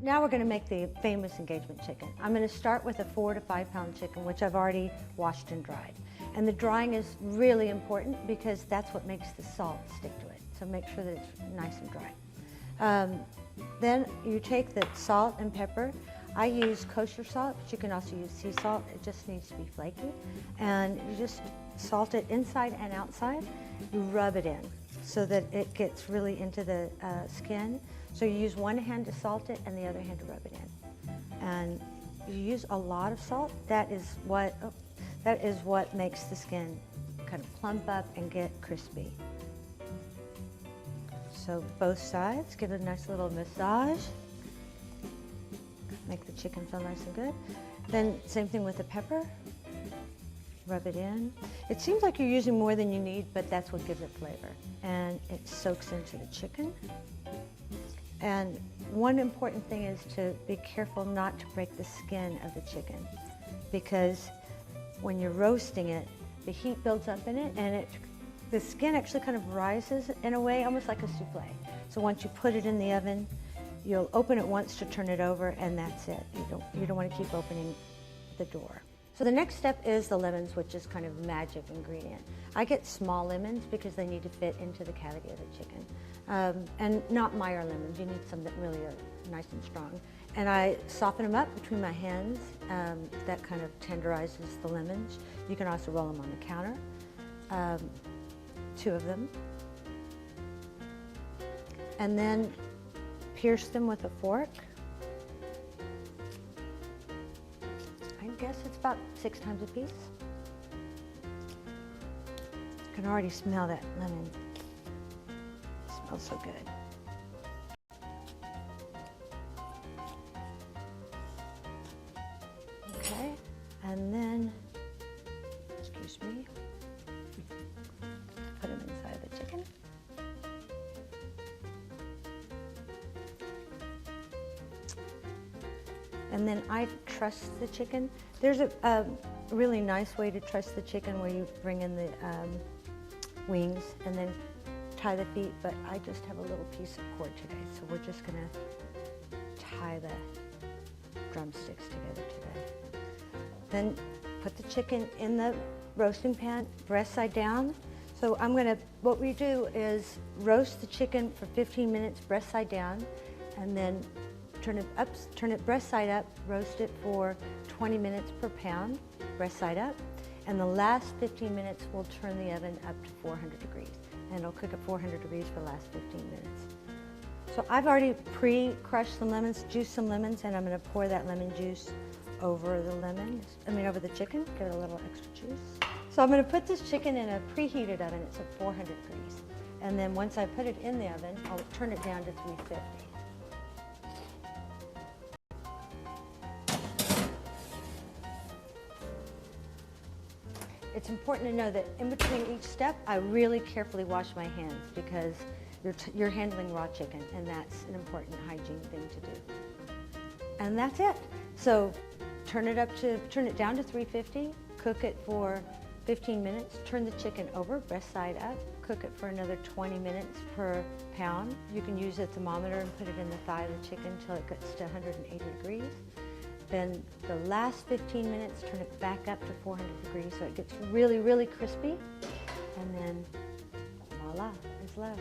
Now we're going to make the famous engagement chicken. I'm going to start with a 4 to 5 pound chicken, which I've already washed and dried. And the drying is really important because that's what makes the salt stick to it. So make sure that it's nice and dry. Then you take the salt and pepper. I use kosher salt, but you can also use sea salt. It just needs to be flaky. And you just salt it inside and outside. You rub it in so that it gets really into the skin. So you use one hand to salt it and the other hand to rub it in. And you use a lot of salt. That is what makes the skin kind of plump up and get crispy. So both sides, give it a nice little massage. Make the chicken feel nice and good. Then same thing with the pepper. Rub it in. It seems like you're using more than you need, but that's what gives it flavor. And it soaks into the chicken. And one important thing is to be careful not to break the skin of the chicken, because when you're roasting it, the heat builds up in it, and the skin actually kind of rises in a way, almost like a souffle. So once you put it in the oven, you'll open it once to turn it over, and that's it. You don't want to keep opening the door. So the next step is the lemons, which is kind of magic ingredient. I get small lemons because they need to fit into the cavity of the chicken. And not Meyer lemons, you need some that really are nice and strong. And I soften them up between my hands. That kind of tenderizes the lemons. You can also roll them on the counter, 2 of them. And then pierce them with a fork. I guess it's about 6 times a piece. You can already smell that lemon. It smells so good. Okay, and then, excuse me, put them inside the chicken. And then I truss the chicken. There's a really nice way to truss the chicken where you bring in the wings and then tie the feet, but I just have a little piece of cord today, so we're just gonna tie the drumsticks together today. Then put the chicken in the roasting pan, breast side down. So what we do is roast the chicken for 15 minutes, breast side down, and then turn it breast side up, roast it for 20 minutes per pound, breast side up, and the last 15 minutes we'll turn the oven up to 400 degrees, and it'll cook at 400 degrees for the last 15 minutes. So I've already pre-crushed some lemons, juiced some lemons, and I'm going to pour that lemon juice over the chicken, get a little extra juice. So I'm going to put this chicken in a preheated oven. It's at 400 degrees, and then once I put it in the oven, I'll turn it down to 350. It's important to know that in between each step, I really carefully wash my hands because you're handling raw chicken, and that's an important hygiene thing to do. And that's it. So turn it down to 350, cook it for 15 minutes, turn the chicken over, breast side up, cook it for another 20 minutes per pound. You can use a thermometer and put it in the thigh of the chicken until it gets to 180 degrees. Then the last 15 minutes, turn it back up to 400 degrees so it gets really, really crispy. And then voila, it's love.